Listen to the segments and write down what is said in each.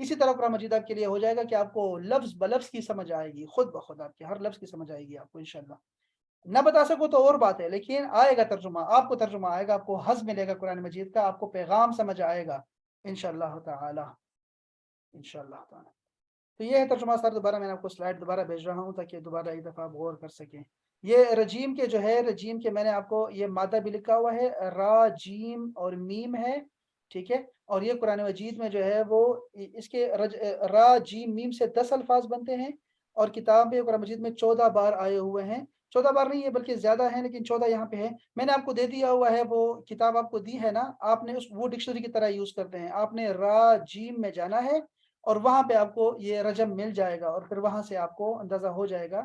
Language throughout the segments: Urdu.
اسی طرح قرآن مجید آپ کے لیے ہو جائے گا کہ آپ کو لفظ بلفظ کی سمجھ آئے گی، خود بخود آپ کے ہر لفظ کی سمجھ آئے گی آپ کو انشاءاللہ۔ نہ بتا سکو تو اور بات ہے، لیکن آئے گا ترجمہ، آپ کو ترجمہ آئے گا، آپ کو حظ ملے گا قرآن مجید کا، آپ کو پیغام سمجھ آئے گا انشاءاللہ تعالی، انشاءاللہ تعالی۔ تو یہ ہے ترجمہ سر، دوبارہ میں نے آپ کو سلائڈ دوبارہ بھیج رہا ہوں تاکہ دوبارہ ایک دفعہ آپ غور کر سکیں۔ یہ رجیم کے جو ہے، رجیم کے میں نے آپ کو یہ مادہ بھی لکھا ہوا ہے، را جیم اور میم ہے، ٹھیک ہے، اور یہ قرآن مجید میں جو ہے وہ اس کے را جیم میم سے 10 الفاظ بنتے ہیں، اور کتاب میں قرآن مجید میں 14 بار آئے ہوئے ہیں، 14 بار نہیں ہے بلکہ زیادہ ہیں، لیکن 14 یہاں پہ ہے۔ میں نے آپ کو دے دیا ہوا ہے، وہ کتاب آپ کو دی ہے نا، آپ نے وہ ڈکشنری کی طرح یوز کرتے ہیں، آپ نے را جیم میں جانا ہے اور وہاں پہ آپ کو یہ رجم مل جائے گا، اور پھر وہاں سے آپ کو اندازہ ہو جائے گا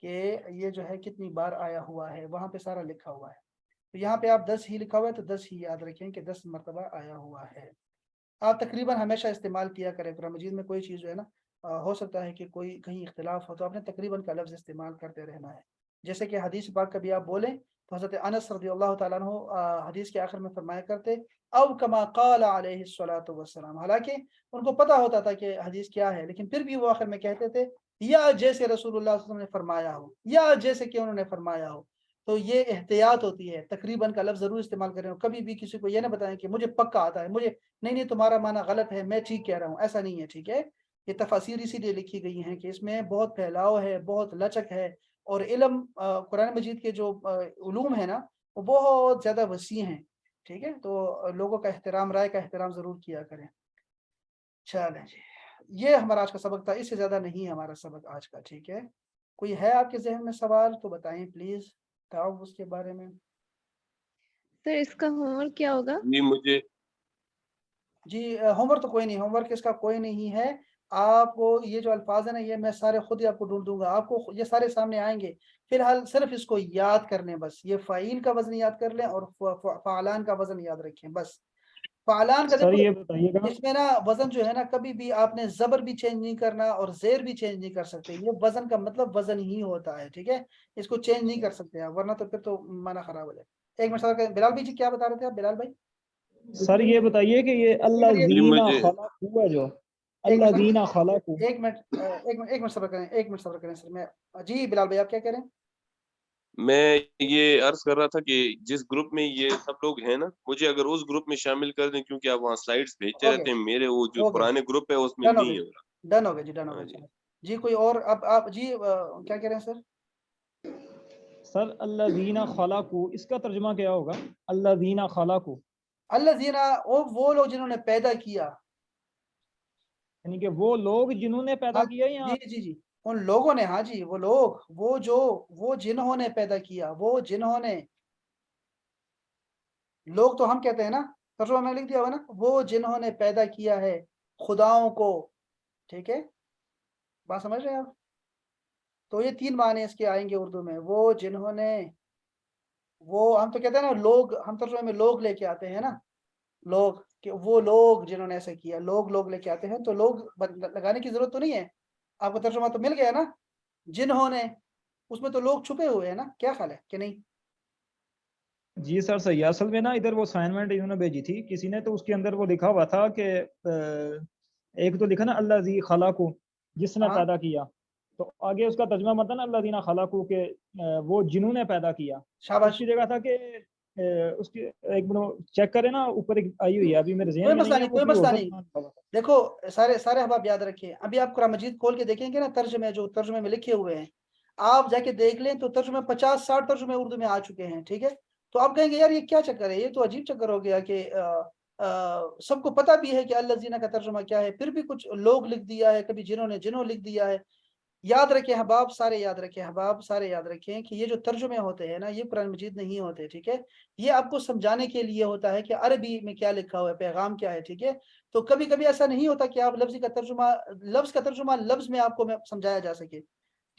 کہ یہ جو ہے کتنی بار آیا ہوا ہے، وہاں پہ سارا لکھا ہوا ہے۔ تو یہاں پہ آپ 10 ہی لکھا ہوا ہے، تو 10 ہی یاد رکھیں کہ 10 مرتبہ آیا ہوا ہے۔ آپ تقریباً ہمیشہ استعمال کیا کریں، قرآن مجید میں کوئی چیز جو ہے نا، ہو سکتا ہے کہ کوئی کہیں اختلاف ہو، تو آپ نے تقریباً کا لفظ استعمال کرتے رہنا ہے۔ جیسے کہ حدیث پاک کبھی آپ بولیں تو حضرت انس رضی اللہ تعالیٰ عنہ حدیث کے آخر میں فرمایا کرتے او کما قال علیہ الصلوۃ والسلام، حالانکہ ان کو پتہ ہوتا تھا کہ حدیث کیا ہے، لیکن پھر بھی وہ آخر میں کہتے تھے یا جیسے رسول اللہ صلی اللہ علیہ وسلم نے فرمایا ہو، یا جیسے کہ انہوں نے فرمایا ہو۔ تو یہ احتیاط ہوتی ہے، تقریباً کا لفظ ضرور استعمال کریں، اور کبھی بھی کسی کو یہ نہ بتائیں کہ مجھے پکا آتا ہے، مجھے نہیں تمہارا معنی غلط ہے، میں ٹھیک کہہ رہا ہوں، ایسا نہیں ہے، ٹھیک ہے۔ یہ تفاسیر اسی لیے لکھی گئی ہیں کہ اس میں بہت پھیلاؤ ہے، بہت لچک ہے، اور علم قرآن مجید کے جو علوم ہے نا، وہ بہت زیادہ وسیع ہیں، ٹھیک ہے۔ تو لوگوں کا احترام، رائے کا احترام ضرور کیا کریں۔ چلیں جی، یہ ہمارا آج کا سبق تھا، اس سے زیادہ نہیں ہے ہمارا سبق آج کا، ٹھیک ہے۔ کوئی ہے آپ کے ذہن میں سوال تو بتائیں پلیز، بتاؤ اس کے بارے میں۔ سر اس کا ہوم ورک کیا ہوگا؟ جی مجھے جی ہوم ورک تو کوئی نہیں، ہوم ورک اس کا کوئی نہیں ہے۔ آپ کو یہ جو الفاظ ہیں نا، یہ میں سارے خود ہی آپ کو ڈھونڈ دوں گا، آپ کو یہ سارے سامنے آئیں گے، فی الحال صرف اس کو یاد کر لیں، بس یہ فعیل کا وزن یاد کر لیں اور فعلان کا وزن یاد رکھیں بس۔ فعلان کا سر دیکھو، یہ بتائیے گا، اس میں نا وزن جو ہے نا، کبھی بھی آپ نے زبر بھی چینج نہیں کرنا اور زیر بھی چینج نہیں کر سکتے، یہ وزن کا مطلب وزن ہی ہوتا ہے، ٹھیک ہے، اس کو چینج نہیں کر سکتے آپ، ورنہ تو پھر تو معنی خراب ہو جائے۔ ایک منٹ سر، بلال بھائی جی کیا بتا رہے تھے آپ، بلال بھائی؟ سر یہ بتائیے کہ یہ اللہ ایک جی زینہ مجھے خلق ہے جو منٹ اللہ زینہ خلق، ایک منٹ ایک منٹ صبر کریں، ایک منٹ صبر کریں سر، میں جی بلال بھائی آپ کیا کہہ رہے ہیں؟ میں یہ عرض کر رہا تھا کہ جس گروپ میں یہ سب لوگ ہیں نا، مجھے اگر اس گروپ میں شامل کر دیں، کیونکہ آپ وہاں سلائڈز بھیجتے اوکے رہتے ہیں، میرے وہ جو اوکے، پرانے گروپ ہے اس میں ڈن ہو نہیں گیا ہے جی، میرا۔ ڈن ہو گیا جی، ڈن ہو ہاں گیا جی، چلیں جی۔ کوئی اور اب آپ جی کیا کہہ رہے ہیں سر؟ سر اللہ زینہ خلق، اس کا ترجمہ کیا ہوگا؟ اللہ زینہ خلق اللہ زینا، وہ لوگ جنہوں نے پیدا کیا، یعنی کہ وہ لوگ جنہوں نے پیدا ہاں کیا، یا جی جی جی، ان لوگوں نے، ہاں جی وہ لوگ، وہ جنہوں نے پیدا کیا، وہ جنہوں نے، لوگ تو ہم کہتے ہیں نا، ترجمہ میں لکھ دیا ہوا نا، وہ جنہوں نے پیدا کیا ہے خداؤں کو، ٹھیک ہے، بات سمجھ رہے ہیں آپ؟ تو یہ 3 معنی اس کے آئیں گے اردو میں، وہ جنہوں نے، وہ ہم تو کہتے ہیں نا لوگ، ہم ترجمے میں لوگ لے کے آتے ہیں نا، لوگ، کہ وہ لوگ جنہوں نے ایسا کیا، لوگ لے کے آتے ہیں، تو لوگ لگانے کی ضرورت تو نہیں ہے، آپ کو ترجمہ تو مل گیا نا، جنہوں نے، اس میں تو لوگ چھپے ہوئے ہیں نا، کیا خیال ہے کہ نہیں؟ جی سر صحیح ہے۔ اصل میں نا ادھر وہ اسائنمنٹ انہوں نے بھیجی تھی کسی نے، تو اس کے اندر وہ لکھا ہوا تھا کہ ایک تو لکھا نا اللہ زی خلق، جس نے ہاں پیدا کیا، تو آگے اس کا ترجمہ مطلب نا اللہ زینہ خلق کہ وہ جنہوں نے پیدا کیا، اس شاباش، کی جگہ تھا کہ اس کی ایک منٹ چیک کریں نا، اوپر ایک آئی ہوئی ہے، ابھی میرے ذہن کوئی میں مسئلہ نہیں ہے، نہیں، کوئی کچھ بھی ہو مسئلہ نہیں، سکتا ہے۔ دیکھو سارے احباب یاد رکھیں، ابھی آپ قرآن مجید کھول کے دیکھیں گے نا، ترجمے جو ترجمے میں لکھے ہوئے ہیں، آپ جا کے دیکھ لیں تو ترجمے 50-60 ترجمے اردو میں آ چکے ہیں، ٹھیک ہے۔ تو آپ کہیں گے یار یہ کیا چکر ہے، یہ تو عجیب چکر ہو گیا کہ سب کو پتہ بھی ہے کہ اللہ زینہ کا ترجمہ کیا ہے، پھر بھی کچھ لوگ لکھ دیا ہے، کبھی جنہوں لکھ دیا ہے۔ یاد رکھیں احباب، سارے یاد رکھیں احباب، سارے یاد رکھیں کہ یہ جو ترجمے ہوتے ہیں نا، یہ قرآن مجید نہیں ہوتے، ٹھیک ہے، یہ آپ کو سمجھانے کے لیے ہوتا ہے کہ عربی میں کیا لکھا ہوا ہے، پیغام کیا ہے، ٹھیک ہے۔ تو کبھی کبھی ایسا نہیں ہوتا کہ آپ لفظ کا ترجمہ لفظ میں آپ کو سمجھایا جا سکے،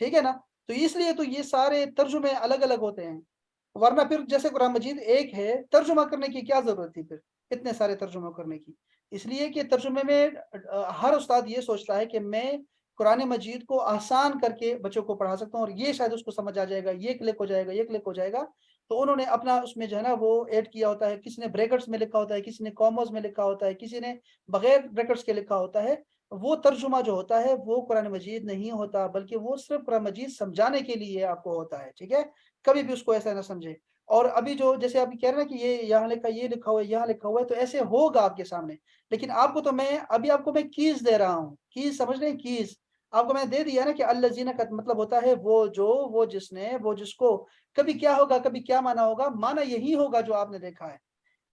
ٹھیک ہے نا۔ تو اس لیے تو یہ سارے ترجمے الگ الگ ہوتے ہیں، ورنہ پھر جیسے قرآن مجید ایک ہے، ترجمہ کرنے کی کیا ضرورت تھی پھر اتنے سارے ترجمہ کرنے کی؟ اس لیے کہ ترجمے میں ہر استاد یہ سوچتا ہے کہ میں قرآن مجید کو آسان کر کے بچوں کو پڑھا سکتا ہوں، اور یہ شاید اس کو سمجھ آ جائے گا، یہ کلک ہو جائے گا، یہ کلک ہو جائے گا، تو انہوں نے اپنا اس میں جو ہے نا وہ ایڈ کیا ہوتا ہے، کسی نے بریکٹس میں لکھا ہوتا ہے، کسی نے کاماز میں لکھا ہوتا ہے، کسی نے بغیر بریکٹس کے لکھا ہوتا ہے، وہ ترجمہ جو ہوتا ہے وہ قرآن مجید نہیں ہوتا, بلکہ وہ صرف قرآن مجید سمجھانے کے لیے آپ کو ہوتا ہے. ٹھیک ہے, کبھی بھی اس کو ایسا نہ سمجھے. اور ابھی جو جیسے آپ کہہ رہے ہیں کہ یہ یہاں لکھا, یہ لکھا ہوا ہے, یہاں لکھا ہوا ہے, تو ایسے ہوگا آپ کے سامنے. لیکن آپ کو تو میں ابھی آپ کو میں کیز دے رہا ہوں. کیز سمجھ رہے ہیں, کیز آپ کو میں نے دے دیا نا کہ الذین کا مطلب ہوتا ہے وہ جو, وہ جس نے, وہ جس کو. کبھی کیا ہوگا, کبھی کیا معنی ہوگا, معنی یہی ہوگا جو آپ نے دیکھا ہے.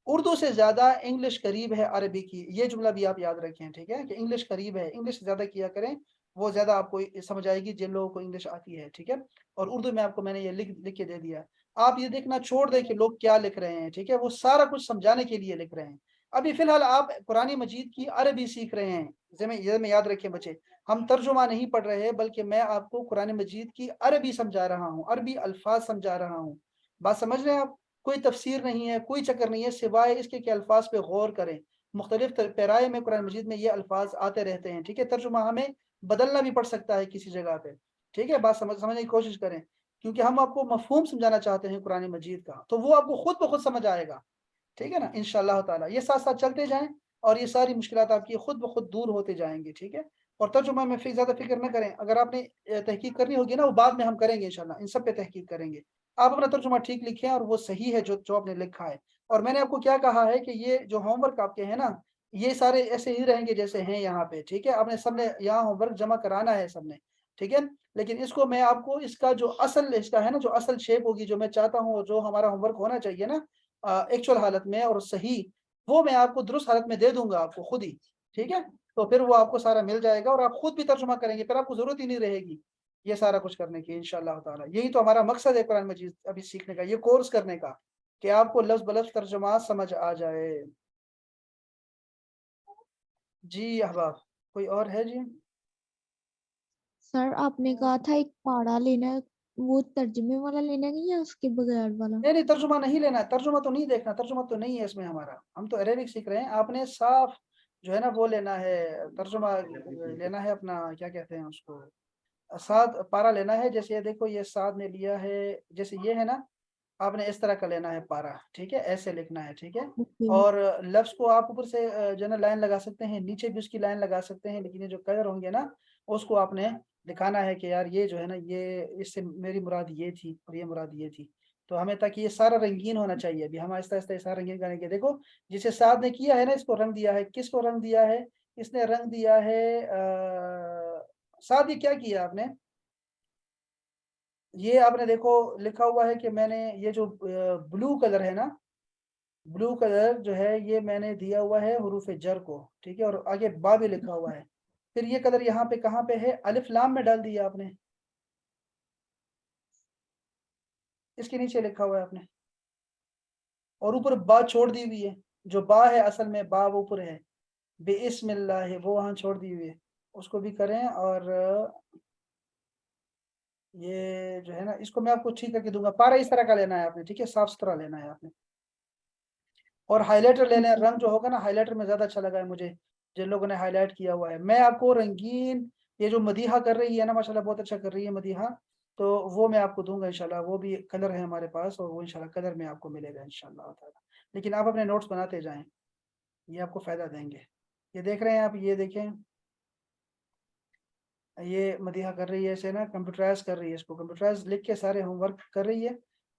اردو سے زیادہ انگلش قریب ہے عربی کی, یہ جملہ بھی آپ یاد رکھیں. ٹھیک ہے, کہ انگلش قریب ہے, انگلش زیادہ کیا کریں, وہ زیادہ آپ کو سمجھ آئے گی جن لوگوں کو انگلش آتی ہے. ٹھیک ہے, اور اردو میں آپ کو میں نے یہ لکھ کے دے دیا. آپ یہ دیکھنا چھوڑ دیں کہ لوگ کیا لکھ رہے ہیں. ٹھیک ہے, وہ سارا کچھ سمجھانے کے لیے لکھ رہے ہیں. ابھی فی الحال آپ قرآن مجید کی عربی سیکھ رہے ہیں. یہ میں یاد رکھیں بچے, ہم ترجمہ نہیں پڑھ رہے, بلکہ میں آپ کو قرآن مجید کی عربی سمجھا رہا ہوں, عربی الفاظ سمجھا رہا ہوں. بات سمجھ رہے ہیں آپ؟ کوئی تفسیر نہیں ہے, کوئی چکر نہیں ہے, سوائے اس کے کہ الفاظ پہ غور کریں. مختلف پیرائے میں قرآن مجید میں یہ الفاظ آتے رہتے ہیں. ٹھیک ہے, ترجمہ ہمیں بدلنا بھی پڑ سکتا ہے کسی جگہ پہ. ٹھیک ہے, بات سمجھنے کی کوشش کریں, کیونکہ ہم آپ کو مفہوم سمجھانا چاہتے ہیں قرآن مجید کا, تو وہ آپ کو خود بخود سمجھ آئے گا. ٹھیک ہے نا, انشاءاللہ تعالیٰ یہ ساتھ ساتھ چلتے جائیں, اور یہ ساری مشکلات آپ کی خود بخود دور ہوتے جائیں گے. ٹھیک ہے, اور ترجمہ میں زیادہ فکر نہ کریں. اگر آپ نے تحقیق کرنی ہوگی نا, وہ بعد میں ہم کریں گے انشاءاللہ, ان سب پہ تحقیق کریں گے. آپ اپنا ترجمہ ٹھیک لکھیں, اور وہ صحیح ہے جو آپ نے لکھا ہے. اور میں نے آپ کو کیا کہا ہے کہ یہ جو ہوم ورک آپ کے ہیں نا, یہ سارے ایسے ہی رہیں گے جیسے ہیں یہاں پہ. ٹھیک ہے, آپ نے سب نے یہاں ہوم ورک جمع کرانا ہے سب نے. ٹھیک ہے, لیکن اس کو میں آپ کو اس کا جو اصل اس کا ہے نا, جو اصل شیپ ہوگی, جو میں چاہتا ہوں, جو ہمارا ہوم ورک ہونا چاہیے نا ایکچوئل حالت میں اور صحیح, وہ میں آپ کو درست حالت میں دے دوں گا آپ کو خود ہی. ٹھیک ہے, تو پھر وہ آپ کو سارا مل جائے گا, اور آپ خود بھی ترجمہ کریں گے, پھر آپ کو ضرورت ہی نہیں رہے گی یہ سارا کچھ کرنے کی انشاءاللہ تعالیٰ. یہی تو ہمارا مقصد ہے قرآن مجید ابھی سیکھنے کا, یہ کورس کرنے کا, کہ آپ کو لفظ بلفظ ترجمہ سمجھ آ جائے. جی احباب, کوئی اور ہے؟ جی سر آپ نے کہا تھا ایک پارا لینا ہے, وہ ترجمے والا لینا نہیں ہے اس کے بغیر والا؟ نہیں, ترجمہ نہیں لینا, ترجمہ تو نہیں دیکھنا, ترجمہ تو نہیں ہے اس میں ہمارا, ہم تو عربک سیکھ رہے ہیں. آپ نے صاف جو ہے نا وہ لینا ہے, ترجمہ لینا ہے اپنا, کیا کہتے ہیں اس کو, سات پارا لینا ہے. جیسے یہ دیکھو, یہ سات نے لیا ہے, جیسے یہ ہے نا, آپ نے اس طرح کا لینا ہے پارا. ٹھیک ہے, ایسے لکھنا ہے. ٹھیک ہے, اور لفظ کو آپ اوپر سے جو ہے نا لائن لگا سکتے ہیں, نیچے بھی اس کی لائن لگا سکتے ہیں, لیکن یہ جو کلر ہوں گے نا, اس کو آپ نے دکھانا ہے کہ یار یہ جو ہے نا, یہ اس سے میری مراد یہ تھی اور یہ مراد یہ تھی. تو ہمیں تاکہ یہ سارا رنگین ہونا چاہیے. ابھی ہم آہستہ آہستہ سارا رنگین کریں گے. دیکھو جسے سعد نے کیا ہے نا, اس کو رنگ دیا ہے. کس کو رنگ دیا ہے؟ اس نے رنگ دیا ہے سعد, یہ کیا کیا آپ نے؟ یہ آپ نے دیکھو لکھا ہوا ہے کہ میں نے یہ جو بلو کلر ہے نا, بلو کلر جو ہے یہ میں نے دیا ہوا ہے حروف جر کو. ٹھیک ہے, اور آگے با بھی لکھا ہوا ہے. پھر یہ کلر یہاں پہ کہاں پہ ہے؟ الف لام میں ڈال دیا آپ نے, اس کے نیچے لکھا ہوا ہے آپ نے, اور اوپر با چھوڑ دی ہوئی ہے. جو با ہے اصل میں با وہ اوپر ہے, بسم اللہ وہ وہاں چھوڑ دی ہوئی ہے, اس کو بھی کریں. اور یہ جو ہے نا, اس کو میں آپ کو ٹھیک کر کے دوں گا. پارا اس طرح کا لینا ہے آپ نے. ٹھیک ہے, صاف ستھرا لینا ہے آپ نے. اور ہائی لائٹر لینا ہے, رنگ جو ہوگا نا, ہائی لائٹر میں زیادہ اچھا لگا ہے مجھے جن لوگوں نے ہائی لائٹ کیا ہوا ہے. میں آپ کو رنگین, یہ جو مدیحہ کر رہی ہے نا, ماشاءاللہ بہت اچھا کر رہی ہے مدیحہ, تو وہ میں آپ کو دوں گا انشاءاللہ. وہ بھی کلر ہے ہمارے پاس, اور وہ انشاءاللہ کلر میں آپ کو ملے گا انشاءاللہ تعالیٰ. لیکن آپ اپنے نوٹس بناتے جائیں, یہ آپ کو فائدہ دیں گے. یہ دیکھ رہے ہیں آپ, یہ دیکھیں, یہ مدیحہ کر رہی ہے اسے نا, کمپیوٹرائز کر رہی ہے, اس کو کمپیوٹرائز لکھ کے سارے ہوم ورک کر رہی ہے.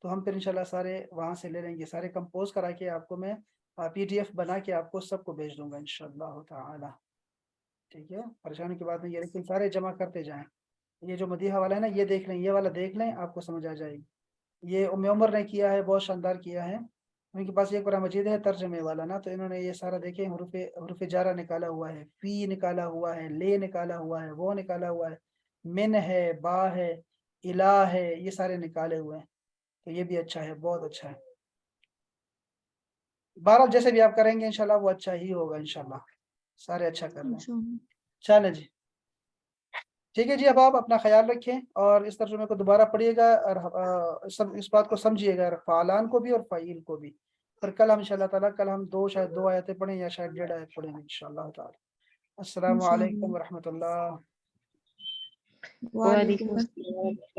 تو ہم پھر انشاءاللہ سارے وہاں سے لے لیں گے, سارے کمپوز کرا کے آپ کو میں PDF بنا کے آپ کو سب کو بھیج دوں گا انشاءاللہ تعالی. ٹھیک ہے, پریشانی کی بات نہیں ہے, لیکن سارے جمع کرتے جائیں. یہ جو مدیحہ والا ہے نا, یہ دیکھ لیں, یہ والا دیکھ لیں, آپ کو سمجھ آ جائے گی. یہ ام عمر نے کیا ہے, بہت شاندار کیا ہے. ان کے پاس یہ قرآن مجید ہے ترجمے والا نا, تو انہوں نے یہ سارا دیکھے, حروف جارہ نکالا ہوا ہے, فی نکالا ہوا ہے, لے نکالا ہوا ہے, وہ نکالا ہوا ہے, من ہے, با ہے, الہ ہے, یہ سارے نکالے ہوئے ہیں. تو یہ بھی اچھا ہے, بہت اچھا ہے. بہرحال جیسے بھی آپ کریں گے انشاءاللہ وہ اچھا ہی ہوگا انشاءاللہ. سارے اچھا کر رہے ہیں. چلیں جی, ٹھیک ہے جی. اب آپ اپنا خیال رکھیں, اور اس ترجمے کو دوبارہ پڑھیے گا, اور اس بات کو سمجھیے گا, فعلان کو بھی اور فعیل کو بھی. پھر کل ہم انشاءاللہ تعالیٰ, کل ہم شاید 2 آیتیں پڑھیں, یا شاید 1.5 آیت پڑھیں گے انشاءاللہ تعالیٰ. السلام علیکم ورحمۃ اللہ. وعلیکم السلام.